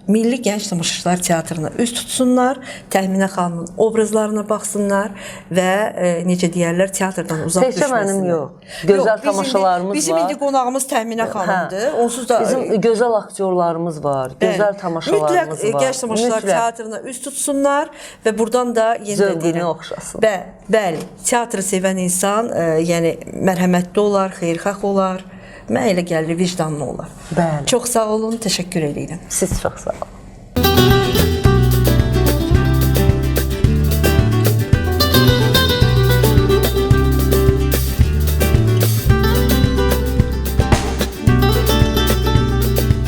S1: Milli Gənc Tamaşaçılar Teatrına üz tutsunlar, Təminə xanımın obrazlarına baxsınlar və necə deyərlər, teatrdan uzaq düşməsinlər.
S2: Təkcə mənim yox, gözəl tamaşalarımız var.
S1: Bizim indi qonağımız Təminə xanımdır. Onsuz da
S2: bizim gözəl aktyorlarımız var, gözəl tamaşalarımız var.
S1: Mütləq Gənc Tamaşaçılar Teatrına üz tutsunlar və buradan da
S2: zövqünü oxşasın.
S1: Bəli, teatrı sevən insan, yəni mərhəmətli olar, xeyirxah olar. Mənə elə gəlir, vicdanlı olar.
S2: Bəli.
S1: Çox sağ olun, təşəkkür edirəm.
S2: Siz çox sağ olun.